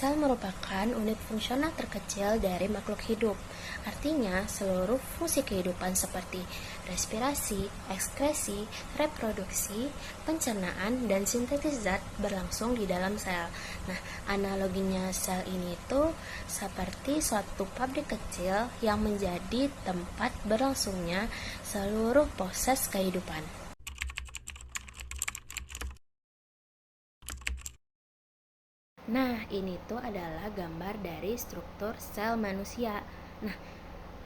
Sel merupakan unit fungsional terkecil dari makhluk hidup. Artinya, seluruh fungsi kehidupan seperti respirasi, ekskresi, reproduksi, pencernaan, dan sintesis zat berlangsung di dalam sel. Nah, analoginya sel ini itu seperti suatu pabrik kecil yang menjadi tempat berlangsungnya seluruh proses kehidupan. Nah, ini tuh adalah gambar dari struktur sel manusia. Nah,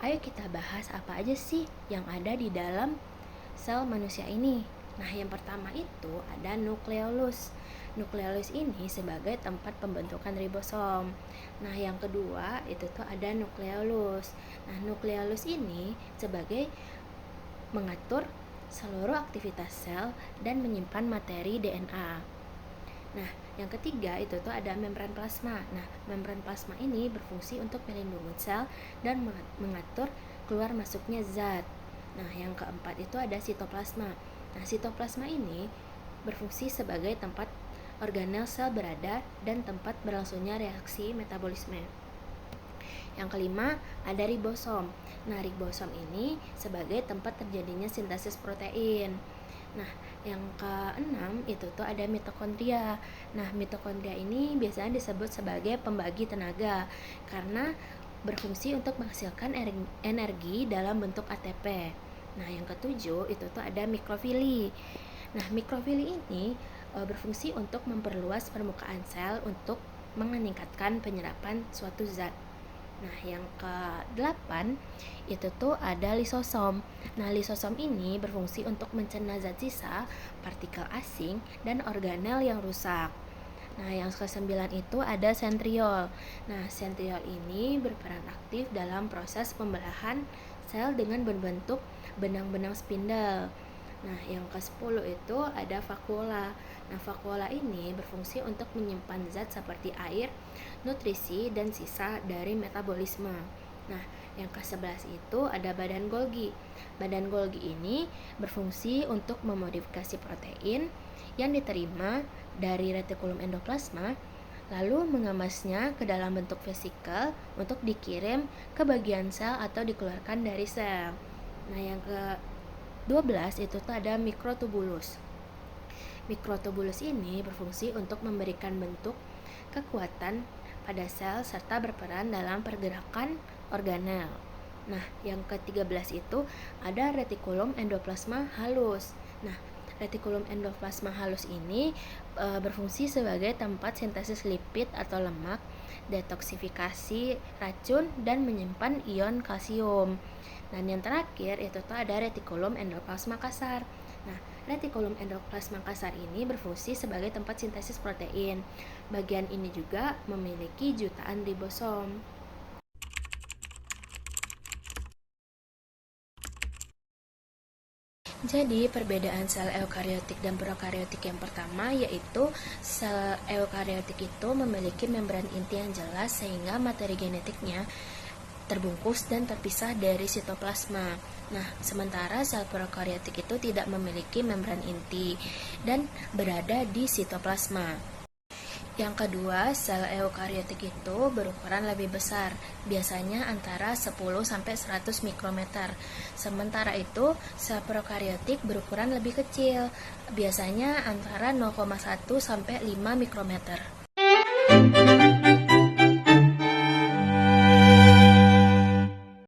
ayo kita bahas apa aja sih yang ada di dalam sel manusia ini. Nah, yang pertama itu ada nukleolus. Nukleolus ini sebagai tempat pembentukan ribosom. Nah, yang kedua itu tuh ada nukleolus. Nah, nukleolus ini sebagai mengatur seluruh aktivitas sel dan menyimpan materi DNA. Nah, yang ketiga itu tuh ada membran plasma. Nah, membran plasma ini berfungsi untuk melindungi sel dan mengatur keluar masuknya zat. Nah, yang keempat itu ada sitoplasma. Nah, sitoplasma ini berfungsi sebagai tempat organel sel berada dan tempat berlangsungnya reaksi metabolisme. Yang kelima ada ribosom. Nah, ribosom ini sebagai tempat terjadinya sintesis protein. Nah, yang keenam itu tuh ada mitokondria. Nah, mitokondria ini biasanya disebut sebagai pembagi tenaga karena berfungsi untuk menghasilkan energi dalam bentuk ATP. Nah, yang ketujuh itu tuh ada mikrofili. Nah, mikrofili ini berfungsi untuk memperluas permukaan sel untuk meningkatkan penyerapan suatu zat. Nah, yang ke-8 itu tuh ada lisosom. Nah, lisosom ini berfungsi untuk mencerna zat sisa, partikel asing, dan organel yang rusak. Nah, yang ke-9 itu ada sentriol. Nah, sentriol ini berperan aktif dalam proses pembelahan sel dengan berbentuk benang-benang spindle. Nah, yang ke-10 itu ada vakuola. Nah, vakuola ini berfungsi untuk menyimpan zat seperti air, nutrisi, dan sisa dari metabolisme. Nah, yang ke-11 itu ada badan Golgi. Badan Golgi ini berfungsi untuk memodifikasi protein yang diterima dari retikulum endoplasma, lalu mengemasnya ke dalam bentuk vesikel untuk dikirim ke bagian sel atau dikeluarkan dari sel. Nah, yang ke-12 itu tuh ada mikrotubulus. Mikrotubulus ini berfungsi untuk memberikan bentuk kekuatan pada sel serta berperan dalam pergerakan organel. Nah, yang ke-13 itu ada retikulum endoplasma halus. Nah, retikulum endoplasma halus ini berfungsi sebagai tempat sintesis lipid atau lemak, detoksifikasi racun, dan menyimpan ion kalsium. Dan yang terakhir itu tuh ada retikulum endoplasma kasar. Nah, retikulum endoplasma kasar ini berfungsi sebagai tempat sintesis protein. Bagian ini juga memiliki jutaan ribosom. Jadi, perbedaan sel eukariotik dan prokariotik yang pertama yaitu sel eukariotik itu memiliki membran inti yang jelas sehingga materi genetiknya terbungkus dan terpisah dari sitoplasma. Nah, sementara sel prokariotik itu tidak memiliki membran inti dan berada di sitoplasma. Yang kedua, sel eukariotik itu berukuran lebih besar, biasanya antara 10-100 mikrometer. Sementara itu, sel prokariotik berukuran lebih kecil, biasanya antara 0,1-5 mikrometer.